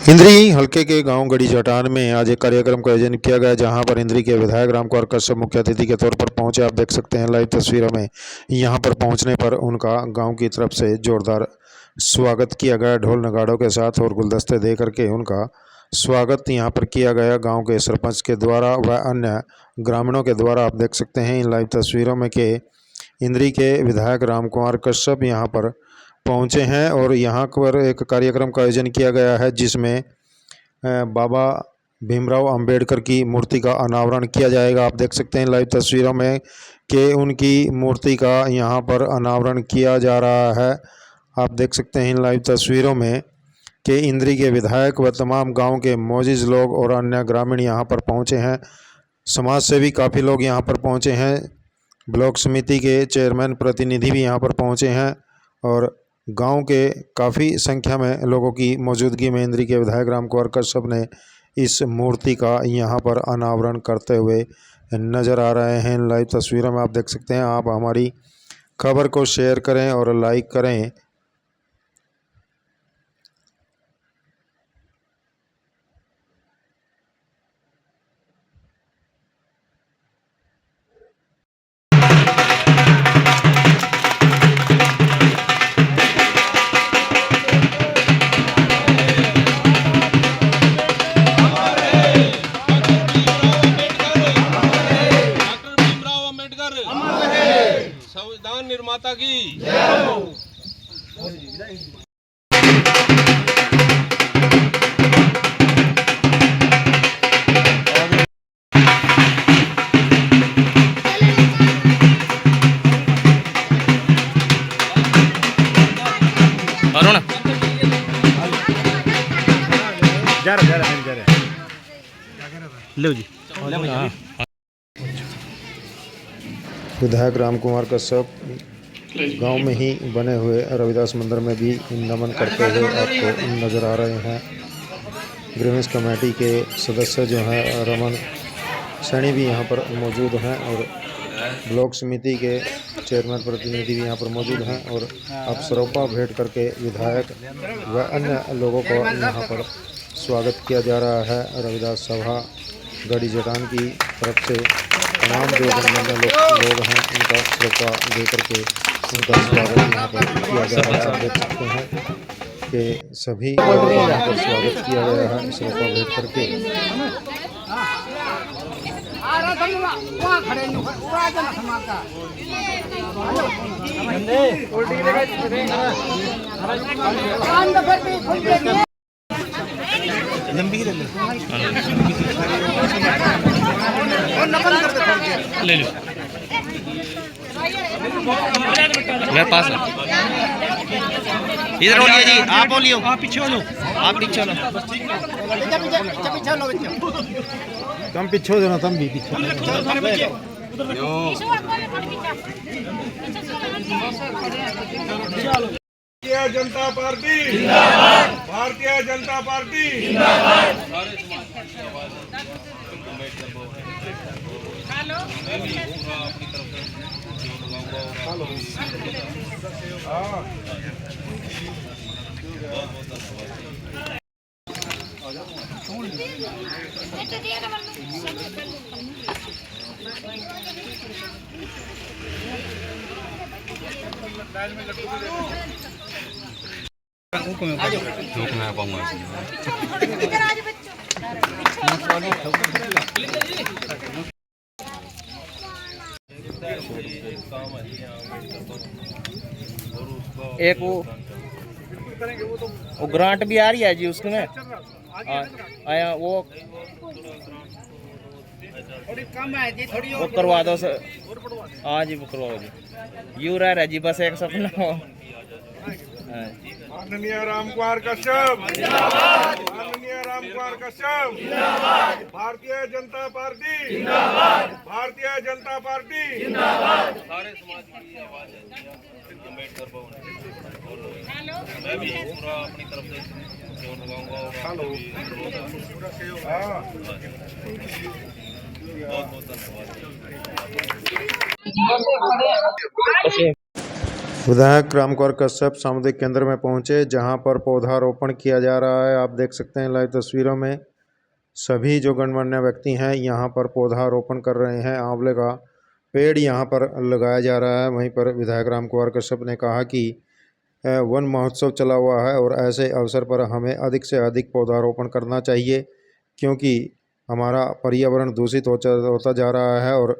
इंद्री हलके के गांव गड़ी जटान में आज एक कार्यक्रम का आयोजन किया गया, जहां पर इंद्री के विधायक रामकुमार कश्यप मुख्य अतिथि के तौर पर पहुंचे। आप देख सकते हैं लाइव तस्वीरों में। यहां पर पहुंचने पर उनका गांव की तरफ से जोरदार स्वागत किया गया, ढोल नगाड़ों के साथ और गुलदस्ते दे करके उनका स्वागत यहां पर किया गया गाँव के सरपंच के द्वारा व अन्य ग्रामीणों के द्वारा। आप देख सकते हैं इन लाइव तस्वीरों में कि इंद्री के विधायक रामकुमार कश्यप यहाँ पर पहुँचे हैं और यहाँ पर एक कार्यक्रम का आयोजन किया गया है, जिसमें बाबा भीमराव अंबेडकर की मूर्ति का अनावरण किया जाएगा। आप देख सकते हैं लाइव तस्वीरों में कि उनकी मूर्ति का यहाँ पर अनावरण किया जा रहा है। आप देख सकते हैं इन लाइव तस्वीरों में कि इंद्री के विधायक व तमाम गांव के मोजिज़ लोग और अन्य ग्रामीण यहाँ पर पहुँचे हैं। समाज सेवी काफ़ी लोग यहाँ पर पहुँचे हैं। ब्लॉक समिति के चेयरमैन प्रतिनिधि भी यहाँ पर पहुँचे हैं और गांव के काफ़ी संख्या में लोगों की मौजूदगी में इंद्री के विधायक रामकुमार कश्यप ने इस मूर्ति का यहाँ पर अनावरण करते हुए नज़र आ रहे हैं। लाइव तस्वीरों में आप देख सकते हैं। आप हमारी खबर को शेयर करें और लाइक करें। संविधान निर्माता की अरुण जा रहा लो जी। विधायक रामकुमार कश्यप गांव में ही बने हुए रविदास मंदिर में भी नमन करते हुए आपको नज़र आ रहे हैं। ग्रीवेंस कमेटी के सदस्य जो हैं रमन सैनी भी यहाँ पर मौजूद हैं और ब्लॉक समिति के चेयरमैन प्रतिनिधि भी यहाँ पर मौजूद हैं और अब सरोपा भेंट करके विधायक व अन्य लोगों को यहाँ पर स्वागत किया जा रहा है। रविदास सभा गड़ी जटान की तरफ से तमाम जो गणमान्य लोग हैं उनका सरोपा दे करके उनका स्वागत यहाँ पर किया जा रहा है। आप देख सकते हैं कि सभी यहाँ पर स्वागत किया गया है सरोपा भेंट करके। ले लो मेरे पास है। इधर बोलिए जी, आप बोलियो। आप पीछे लो, आप पीछे लो। तुम पीछे हो ना, तुम भी पीछे। भारतीय जनता पार्टी जिंदाबाद, भारतीय जनता पार्टी जिंदाबाद। एक वो ग्रांट भी आ रही है जी, उसमें आया वो करवा दो सर। हाँ जी, वो करवाओ जी। यू रह जी बस एक सपना हो। माननीय रामकुमार कश्यप जिंदाबाद, माननीय रामकुमार कश्यप जिंदाबाद, भारतीय जनता पार्टी जिंदाबाद, भारतीय जनता पार्टी जिंदाबाद। सारे समाज की आवाज है अम्बेडकर भवन और मैं भी पूरा अपनी तरफ से जोर लगाऊंगा और हेलो बहुत बहुत धन्यवाद। विधायक रामकुमार कश्यप सामुदायिक केंद्र में पहुंचे, जहां पर पौधारोपण किया जा रहा है। आप देख सकते हैं लाइव तस्वीरों में सभी जो गणमान्य व्यक्ति हैं यहां पर पौधारोपण कर रहे हैं। आंवले का पेड़ यहां पर लगाया जा रहा है। वहीं पर विधायक रामकुमार कश्यप ने कहा कि वन महोत्सव चला हुआ है और ऐसे अवसर पर हमें अधिक से अधिक पौधारोपण करना चाहिए, क्योंकि हमारा पर्यावरण दूषित होता जा रहा है और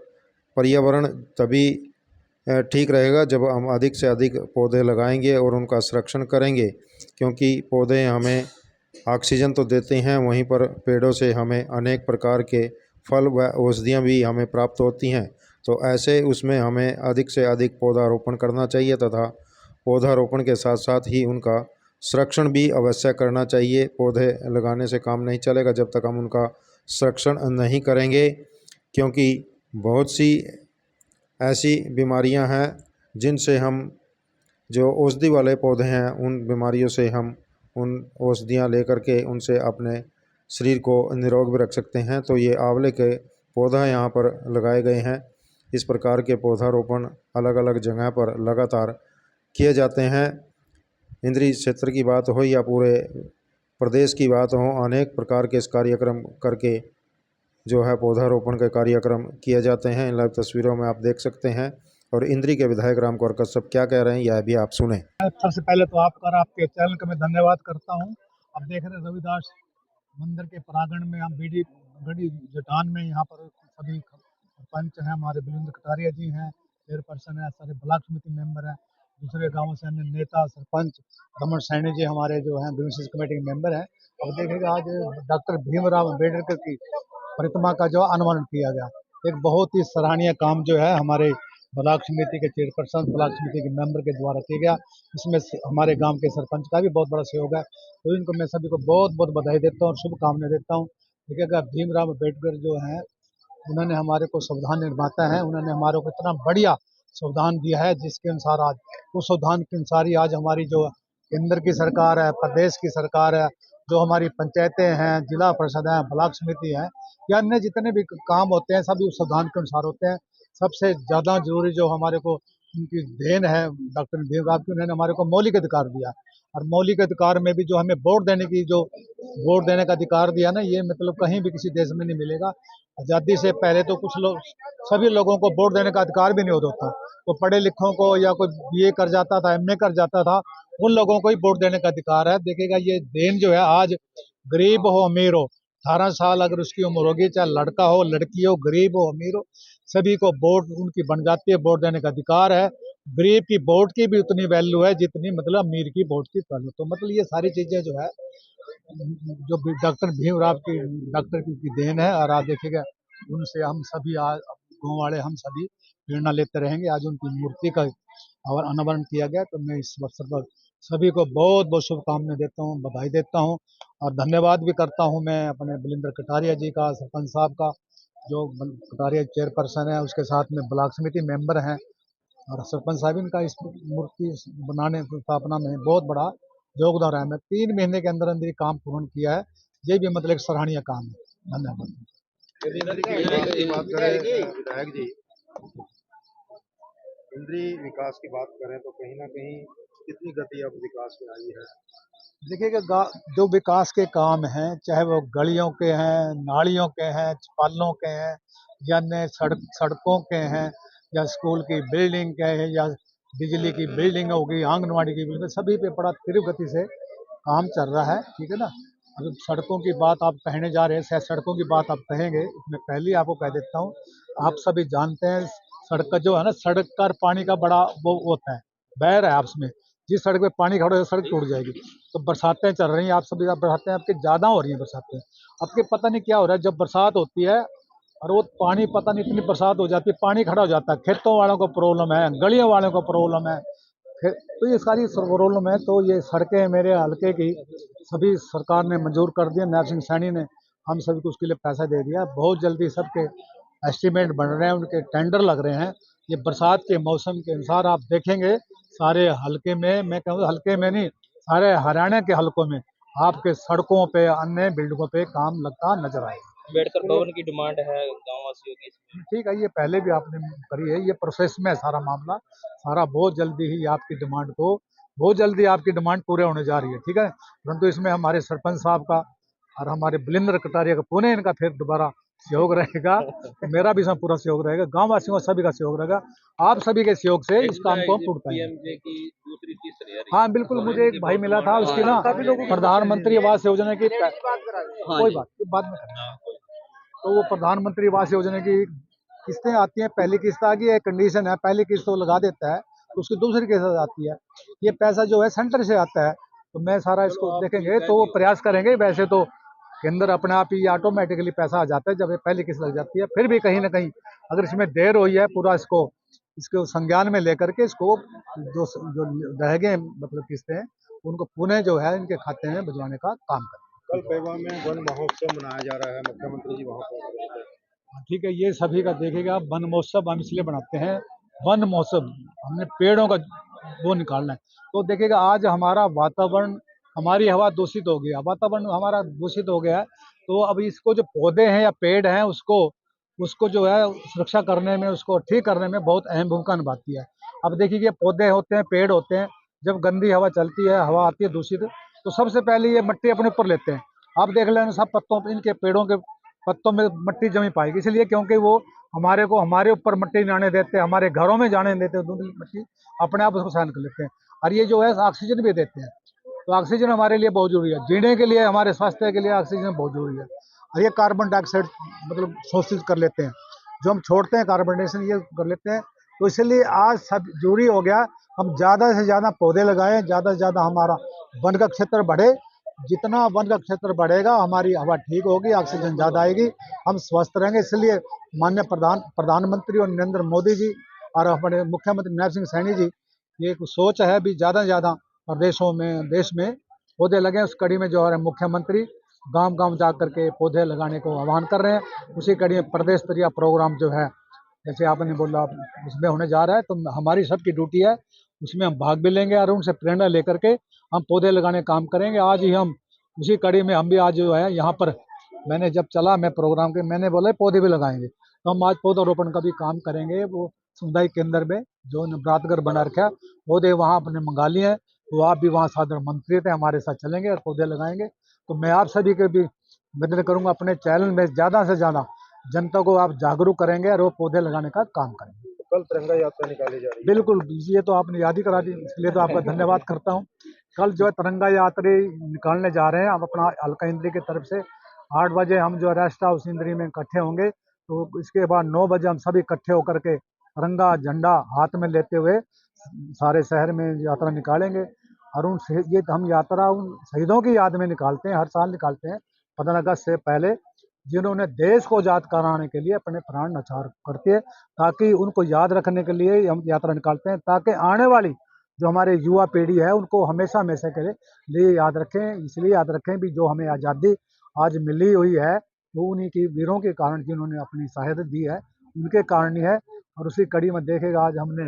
पर्यावरण तभी ठीक रहेगा जब हम अधिक से अधिक पौधे लगाएंगे और उनका संरक्षण करेंगे, क्योंकि पौधे हमें ऑक्सीजन तो देते हैं, वहीं पर पेड़ों से हमें अनेक प्रकार के फल व औषधियाँ भी हमें प्राप्त होती हैं। तो ऐसे उसमें हमें अधिक से अधिक पौधारोपण करना चाहिए तथा पौधारोपण के साथ साथ ही उनका संरक्षण भी अवश्य करना चाहिए। पौधे लगाने से काम नहीं चलेगा जब तक हम उनका संरक्षण नहीं करेंगे, क्योंकि बहुत सी ऐसी बीमारियां हैं जिनसे हम जो औषधि वाले पौधे हैं उन बीमारियों से हम उन औषधियाँ लेकर के उनसे अपने शरीर को निरोग भी रख सकते हैं। तो ये आंवले के पौधा यहाँ पर लगाए गए हैं। इस प्रकार के पौधारोपण अलग अलग जगह पर लगातार किए जाते हैं। इंद्री क्षेत्र की बात हो या पूरे प्रदेश की बात हो, अनेक प्रकार के इस कार्यक्रम करके जो है पौधारोपण के कार्यक्रम किए जाते हैं। इन लाइव तस्वीरों में आप देख सकते हैं और इंद्री के विधायक रामकुमार कश्यप क्या कह रहे हैं यह भी आप सुने। सबसे पहले तो आपका और आपके चैनल का मैं धन्यवाद करता हूं। अब देख रहे हैं रविदास मंदिर के प्रांगण में हम बीडी गढ़ी जटान में यहाँ पर सभी सरपंच हैं, हमारे बुलंद कटारिया जी हैं, चेयरपर्सन है, सारे ब्लॉक समिति मेंबर हैं, दूसरे गांवों से अन्य नेता सरपंच रमन सैनी जी हमारे जो हैं बिजनेस कमेटी के मेंबर हैं। अब देखेगा आज डॉक्टर भीमराव अम्बेडकर की प्रतिमा का जो अनावरण किया गया, एक बहुत ही सराहनीय काम जो है हमारे ब्लॉक समिति के चेयरपर्सन ब्लॉक समिति के मेंबर के द्वारा किया गया। इसमें हमारे गांव के सरपंच का भी बहुत बड़ा सहयोग है, तो इनको मैं सभी को बहुत बहुत बधाई देता हूँ और शुभकामनाएं देता हूँ। देखिएगा भीमराव अम्बेडकर जो हैं उन्होंने हमारे को संविधान निर्माता है, उन्होंने हमारे को इतना बढ़िया संविधान दिया है जिसके अनुसार आज उस संविधान के अनुसार ही आज हमारी जो केंद्र की सरकार है, प्रदेश की सरकार है, जो हमारी पंचायतें हैं, जिला परिषद है, ब्लॉक समिति है या अन्य जितने भी काम होते हैं सभी उस संविधान के अनुसार होते हैं। सबसे ज़्यादा जरूरी जो हमारे को उनकी देन है डॉक्टर भीमराव की, उन्होंने हमारे को मौलिक अधिकार दिया और मौलिक अधिकार में भी जो हमें वोट देने की जो वोट देने का अधिकार दिया ना, ये मतलब कहीं भी किसी देश में नहीं मिलेगा। आज़ादी से पहले तो कुछ लोग सभी लोगों को वोट देने का अधिकार भी नहीं होता था, तो पढ़े लिखों को या कोई बीए कर जाता था, एमए कर जाता था, उन लोगों को ही वोट देने का अधिकार है। देखिएगा ये देन जो है आज गरीब हो अमीर हो, 18 साल अगर उसकी उम्र होगी, चाहे लड़का हो लड़की हो, गरीब हो अमीर हो, सभी को वोट उनकी बन जाती है, वोट देने का अधिकार है। गरीब की वोट की भी उतनी वैल्यू है जितनी मतलब अमीर की वोट की वैल्यू। तो मतलब ये सारी चीजें जो है जो डॉक्टर भीमराव की डॉक्टर की देन है और आप देखिएगा उनसे हम सभी गाँव वाले हम सभी प्रेरणा लेते रहेंगे। आज उनकी मूर्ति का और अनावरण किया गया, तो मैं इस अवसर पर सभी को बहुत बहुत शुभकामनाएं देता हूँ, बधाई देता हूँ और धन्यवाद भी करता हूँ मैं अपने बलिंदर कटारिया जी का, सरपंच साहब का, जो कटारिया चेयरपर्सन है, उसके साथ में ब्लॉक समिति मेंबर हैं और सरपंच साहब इनका इस मूर्ति बनाने स्थापना में बहुत बड़ा योगदान रहा है। मैं 3 महीने के अंदर अंदर ये काम पूर्ण किया है, ये भी मतलब एक सराहनीय काम है। धन्यवाद। विधायक जी, इंद्री विकास की बात करें तो कहीं ना कहीं कितनी गति अब विकास में आई है। देखिएगा जो विकास के काम हैं, चाहे वो गलियों के हैं, नालियों के हैं, पालों के हैं या अन्य सड़कों के हैं या स्कूल की बिल्डिंग के हैं या बिजली की बिल्डिंग होगी, आंगनवाड़ी की बिल्डिंग, सभी पे बड़ा तीव्र गति से काम चल रहा है। ठीक है ना। अगर सड़कों की बात आप कहने जा रहे हैं, शायद सड़कों की बात आप कहेंगे, इसमें पहले आपको कह देता हूँ, आप सभी जानते हैं सड़क का जो है ना, सड़क का पानी का बड़ा वो होता है, बहर है आपस में। जिस सड़क पे पानी खड़ा है सड़क टूट जाएगी। तो बरसातें चल रही हैं, आप सभी बरसातें आपकी ज़्यादा हो रही हैं बरसातें। आपके पता नहीं क्या हो रहा है, जब बरसात होती है और वो पानी पता नहीं इतनी बरसात हो जाती है, पानी खड़ा हो जाता है, खेतों वालों को प्रॉब्लम है, गलियों वालों को प्रॉब्लम है, फिर तो ये सारी प्रॉब्लम है। तो ये सड़कें मेरे हल्के की सभी सरकार ने मंजूर कर दिया, नायब सिंह सैनी ने हम सभी को उसके लिए पैसा दे दिया। बहुत जल्दी सबके एस्टीमेट बन रहे हैं, उनके टेंडर लग रहे हैं। ये बरसात के मौसम के अनुसार आप देखेंगे सारे हल्के में, मैं कहूँ हल्के में नहीं, सारे हरियाणा के हल्कों में आपके सड़कों पे अन्य बिल्डिंगों पे काम लगता नजर आएगा। अम्बेडकर भवन की डिमांड है गाँव वासियों की इसमें। ठीक है, ये पहले भी आपने करी है, ये प्रोसेस में है सारा मामला, सारा बहुत जल्दी ही आपकी डिमांड को, बहुत जल्दी आपकी डिमांड पूरे होने जा रही है, ठीक है। परंतु इसमें हमारे सरपंच साहब का और हमारे बुलिंदर कटारिया का पुनः इनका फिर दोबारा सहयोग रहेगा, मेरा भी इसमें पूरा सहयोग रहेगा, गाँव वासियों का सभी का सहयोग रहेगा, आप सभी के सहयोग से इस काम को हम पूर्ण पाएंगे। पीएमजे की दूसरी किस्त रही है। हाँ बिल्कुल, मुझे एक भाई मिला था उसकी ना प्रधानमंत्री आवास योजना की, कोई बात में करना। तो वो प्रधानमंत्री आवास योजना की किस्तें आती हैं, पहली किस्त आ गई है, कंडीशन है पहली किस्त वो लगा देता है तो उसकी दूसरी किस्त आती है, ये पैसा जो है सेंटर से आता है, तो मैं सारा इसको देखेंगे तो वो प्रयास करेंगे। वैसे तो केंद्र अपने आप ही ऑटोमेटिकली पैसा आ जाता है जब ये पहली किस्त लग जाती है, फिर भी कहीं ना कहीं अगर इसमें देर हुई है, पूरा इसको संज्ञान में लेकर के इसको जो जो रह गए मतलब किस्तें हैं उनको पुनः जो है इनके खाते में भिजवाने का काम करें। कल पेवा में वन महोत्सव मनाया जा रहा है, मुख्यमंत्री जी वहाँ पर। ठीक है, ये सभी का देखेगा। वन महोत्सव हम इसलिए बनाते हैं, वन महोत्सव हमने पेड़ों का वो निकालना है, तो देखिएगा आज हमारा वातावरण, हमारी हवा दूषित हो गया, वातावरण हमारा दूषित हो गया है, तो अब इसको जो पौधे हैं या पेड़ हैं उसको उसको जो है सुरक्षा करने में, उसको ठीक करने में बहुत अहम भूमिका निभाती है। अब देखिए पौधे होते हैं, पेड़ होते हैं, जब गंदी हवा चलती है, हवा आती है दूषित, तो सबसे पहले ये मिट्टी अपने ऊपर लेते हैं। आप देख लेना सब पत्तों पे, इनके पेड़ों के पत्तों में मिट्टी जमी पाएगी, इसलिए क्योंकि वो हमारे ऊपर मिट्टी नहीं आने देते, हमारे घरों में जाने नहीं देते, धुंधली मिट्टी अपने आप उसको सहन कर लेते हैं, और ये जो है ऑक्सीजन भी देते हैं। तो ऑक्सीजन हमारे लिए बहुत जरूरी है, जीने के लिए, हमारे स्वास्थ्य के लिए ऑक्सीजन बहुत जरूरी है। और ये कार्बन डाइऑक्साइड मतलब शोषित कर लेते हैं, जो हम छोड़ते हैं कार्बन डाइऑक्साइड ये कर लेते हैं। तो इसलिए आज सब जरूरी हो गया हम ज़्यादा से ज़्यादा पौधे लगाएं, ज़्यादा से ज़्यादा हमारा वन का क्षेत्र बढ़े, जितना वन का क्षेत्र बढ़ेगा हमारी हवा ठीक होगी, ऑक्सीजन ज़्यादा आएगी, हम स्वस्थ रहेंगे। इसलिए माननीय प्रधानमंत्री और नरेंद्र मोदी जी और हमारे मुख्यमंत्री नायब सिंह सैनी जी ये एक सोच है भी ज़्यादा से ज़्यादा प्रदेशों में, देश में पौधे लगें। उस कड़ी में जो है मुख्यमंत्री गांव गांव जा करके पौधे लगाने को आह्वान कर रहे हैं। उसी कड़ी में प्रदेश स्तरीय प्रोग्राम जो है, जैसे आपने बोला, उसमें होने जा रहा है, तो हमारी सबकी ड्यूटी है उसमें हम भाग भी लेंगे और उनसे प्रेरणा लेकर के हम पौधे लगाने का काम करेंगे। आज ही हम उसी कड़ी में हम भी आज जो है यहाँ पर, मैंने जब चला मैं प्रोग्राम के, मैंने बोला पौधे भी लगाएंगे, तो हम आज पौधारोपण का भी काम करेंगे। वो सामुदायिक केंद्र में जो नवरातगढ़ बना रखा है, पौधे वहाँ अपने मंगा लिए हैं, तो आप भी वहाँ साधारण मंत्री थे, हमारे साथ चलेंगे और पौधे लगाएंगे। तो मैं आप सभी के भी निवेदन करूँगा, अपने चैनल में ज़्यादा से ज़्यादा जनता को आप जागरूक करेंगे और वो पौधे लगाने का काम करेंगे। कल तिरंगा यात्रा निकाली जा रही है। बिल्कुल, ये तो आपने याद ही करा दी, इसलिए तो आपका धन्यवाद करता हूँ। कल जो है तिरंगा यात्री निकालने जा रहे हैं, हम अपना हल्का इंद्री की तरफ से 8 बजे हम जो रेस्ट हाउस इंद्री में इकट्ठे होंगे, तो इसके बाद 9 बजे हम सभी इकट्ठे होकर के तिरंगा झंडा हाथ में लेते हुए सारे शहर में यात्रा निकालेंगे। और ये हम यात्रा उन शहीदों की याद में निकालते हैं, हर साल निकालते हैं 15 अगस्त से पहले, जिन्होंने देश को आज़ाद कराने के लिए अपने प्राण न्यौछावर करते हैं, ताकि उनको याद रखने के लिए हम यात्रा निकालते हैं, ताकि आने वाली जो हमारे युवा पीढ़ी है उनको हमेशा हमेशा के लिए याद रखें। इसलिए याद रखें भी जो हमें आज़ादी आज मिली हुई है वो उन्हीं की वीरों के कारण, जिन्होंने अपनी शहादत दी है, उनके कारण ही है। और उसी कड़ी में देखेगा आज हमने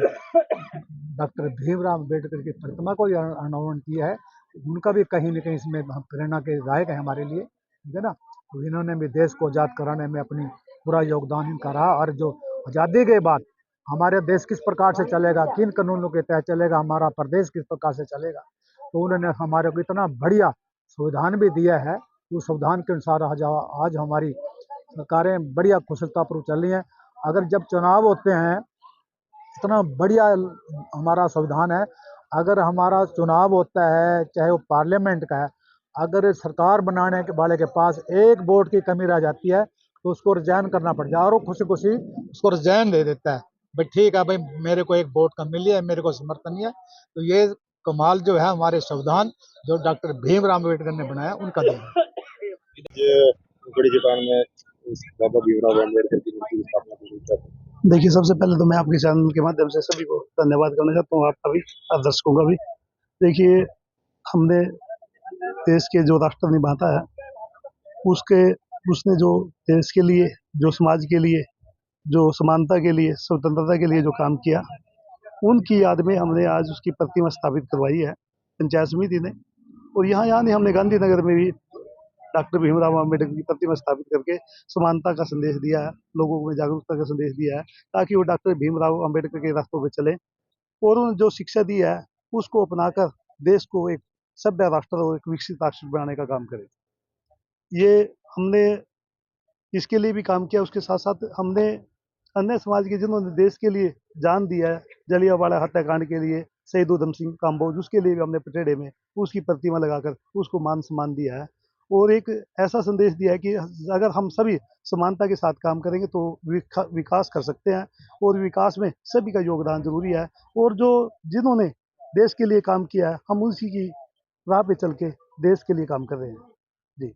डॉक्टर भीमराव अम्बेडकर की प्रतिमा को अनावरण किया है, उनका भी कहीं न कहीं इसमें प्रेरणा के लायक है हमारे लिए, ठीक है ना। तो इन्होंने भी देश को आज़ाद कराने में अपनी पूरा योगदान इनका रहा, और जो आज़ादी के बाद हमारे देश किस प्रकार से चलेगा, किन कानूनों के तहत चलेगा, हमारा प्रदेश किस प्रकार से चलेगा, तो उन्होंने हमारे को इतना बढ़िया संविधान भी दिया है। उस संविधान के अनुसार आज हमारी सरकारें बढ़िया कुशलतापूर्वक चल रही हैं। अगर जब चुनाव होते हैं, इतना बढ़िया हमारा संविधान है, अगर हमारा चुनाव होता है चाहे वो पार्लियामेंट का है, अगर सरकार बनाने के वाले के पास एक वोट की कमी रह जाती है तो उसको रिजाइन करना पड़ जाए, और वो खुशी खुशी उसको रिजाइन दे देता है, भाई ठीक है भाई मेरे को एक वोट कम मिली है, मेरे को समर्थन नहीं है। तो ये कमाल जो है हमारे संविधान जो डॉक्टर भीमराव अम्बेडकर ने बनाया उनका देन है। गढ़ी जटान में बाबा भीमराव अम्बेडकर की मूर्ति की स्थापना की गई। देखिए, सबसे पहले तो मैं आपके चैनल के माध्यम से सभी को धन्यवाद करना चाहता हूँ, आपका भी और दर्शकों का भी। देखिए, हमने देश के जो राष्ट्र निर्माता है उसने जो देश के लिए, जो समाज के लिए, जो समानता के लिए, स्वतंत्रता के लिए जो काम किया, उनकी याद में हमने आज उसकी प्रतिमा स्थापित करवाई है पंचायत समिति ने। और यहाँ नहीं, हमने गांधीनगर में भी डॉक्टर भीमराव अम्बेडकर की प्रतिमा स्थापित करके समानता का संदेश दिया है, लोगों में जागरूकता का संदेश दिया है, ताकि वो डॉक्टर भीमराव अम्बेडकर के रास्तों पे चलें और उन्होंने जो शिक्षा दी है उसको अपनाकर देश को एक सभ्य राष्ट्र और एक विकसित राष्ट्र बनाने का काम करें। ये हमने इसके लिए भी काम किया, उसके साथ साथ हमने अन्य समाज के जिन्होंने देश के लिए जान दी है, जलियांवाला हत्याकांड के लिए शहीद उधम सिंह काम्बोज, उसके लिए भी हमने पटेड़े में उसकी प्रतिमा लगाकर उसको मान सम्मान दिया है और एक ऐसा संदेश दिया है कि अगर हम सभी समानता के साथ काम करेंगे तो विकास कर सकते हैं और विकास में सभी का योगदान जरूरी है और जो जिन्होंने देश के लिए काम किया है हम उसी की राह पे चल के देश के लिए काम कर रहे हैं। जी।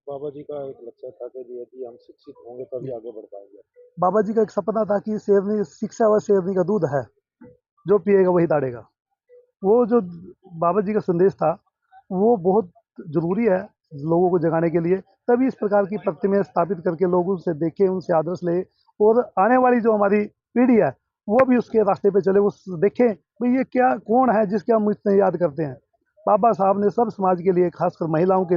बाबा जी का एक लक्ष्य था कि यदि हम शिक्षित होंगे तभी आगे बढ़ पाएंगे। बाबा जी का एक सपना था कि शेरनी शिक्षा व शेरनी का दूध है, जो पिएगा वही दाड़ेगा। वो जो बाबा जी का संदेश था वो बहुत ज़रूरी है लोगों को जगाने के लिए, तभी इस प्रकार की प्रतिमाएं स्थापित करके लोग उनसे देखें, उनसे आदर्श लें और आने वाली जो हमारी पीढ़ी है वो भी उसके रास्ते पे चले, वो देखें भाई ये क्या कौन है जिसके हम इतने याद करते हैं। बाबा साहब ने सब समाज के लिए, खासकर महिलाओं के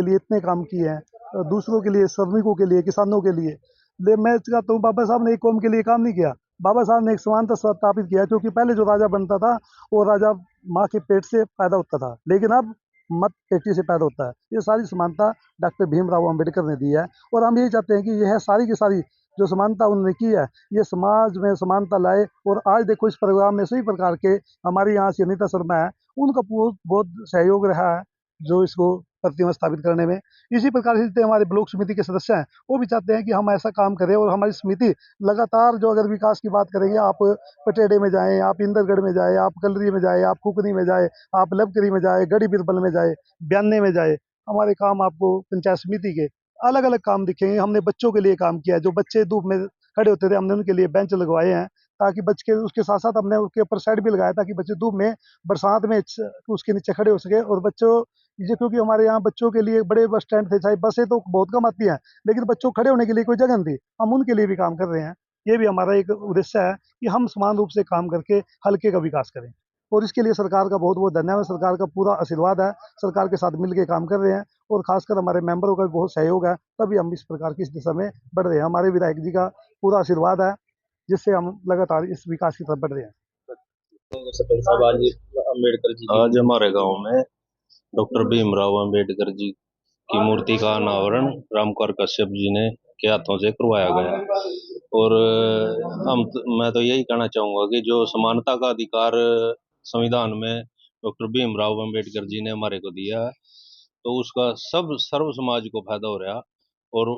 लिए इतने काम किए हैं, दूसरों के लिए, श्रमिकों के लिए, किसानों के लिए। मैं चाहता हूँ बाबा साहब ने एक कौम के लिए काम नहीं किया, बाबा साहब ने एक समानता स्थापित किया, क्योंकि पहले जो राजा बनता था वो राजा माँ के पेट से पैदा होता था, लेकिन अब मत पेटी से पैदा होता है। ये सारी समानता डॉक्टर भीमराव अम्बेडकर ने दी है और हम यही चाहते हैं कि यह सारी की सारी जो समानता उन्होंने की है ये समाज में समानता लाए। और आज देखो इस प्रोग्राम में सभी प्रकार के हमारी यहाँ से अनीता शर्मा है, उनका बहुत बहुत सहयोग रहा है जो इसको प्रतिमा स्थापित करने में। इसी प्रकार से जितने हमारे ब्लॉक समिति के सदस्य हैं वो भी चाहते हैं कि हम ऐसा काम करें और हमारी समिति लगातार जो अगर विकास की बात करेंगे, आप पटेड़े में जाएं, आप इंदरगढ़ में जाएं, आप कलरी में जाएं, आप कुकनी में जाएं, आप लबकरी में जाएं, गढ़ी बिरबल में जाएं, बयाने में जाएं, हमारे काम आपको पंचायत समिति के अलग अलग काम दिखेंगे। हमने बच्चों के लिए काम किया है, जो बच्चे धूप में खड़े होते थे हमने उनके लिए बेंच लगवाए हैं, ताकि बच्चे, उसके साथ साथ हमने उसके ऊपर शेड भी लगाया ताकि बच्चे धूप में बरसात में उसके नीचे खड़े हो सके। और बच्चों ये, क्योंकि हमारे यहाँ बच्चों के लिए बड़े बस स्टैंड थे, चाहे बसें तो बहुत कम आती हैं लेकिन बच्चों खड़े होने के लिए कोई जगह नहीं थी, हम उनके लिए भी काम कर रहे हैं। ये भी हमारा एक उद्देश्य है कि हम समान रूप से काम करके हल्के का विकास करें और इसके लिए सरकार का बहुत बहुत धन्यवाद। सरकार का पूरा आशीर्वाद है, सरकार के साथ मिलकर काम कर रहे हैं और खासकर हमारे मेंबरों का भी बहुत सहयोग है, तभी हम इस प्रकार की इस दिशा में बढ़ रहे हैं। हमारे विधायक जी का पूरा आशीर्वाद है जिससे हम लगातार इस विकास की तरफ बढ़ रहे हैं। सरपंच साहब, आज अम्बेडकर जी आज हमारे गांव में डॉक्टर भीमराव अंबेडकर जी की मूर्ति का अनावरण रामकुमार कश्यप जी ने के हाथों से करवाया गया। और मैं तो यही कहना चाहूंगा कि जो समानता का अधिकार संविधान में डॉक्टर भीमराव अंबेडकर जी ने हमारे को दिया है, तो उसका सब सर्व समाज को फायदा हो रहा। और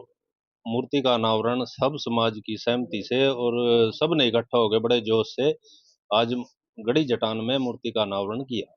मूर्ति का अनावरण सब समाज की सहमति से और सब ने इकट्ठा होकर बड़े जोश से आज गढ़ी जटान में मूर्ति का अनावरण किया।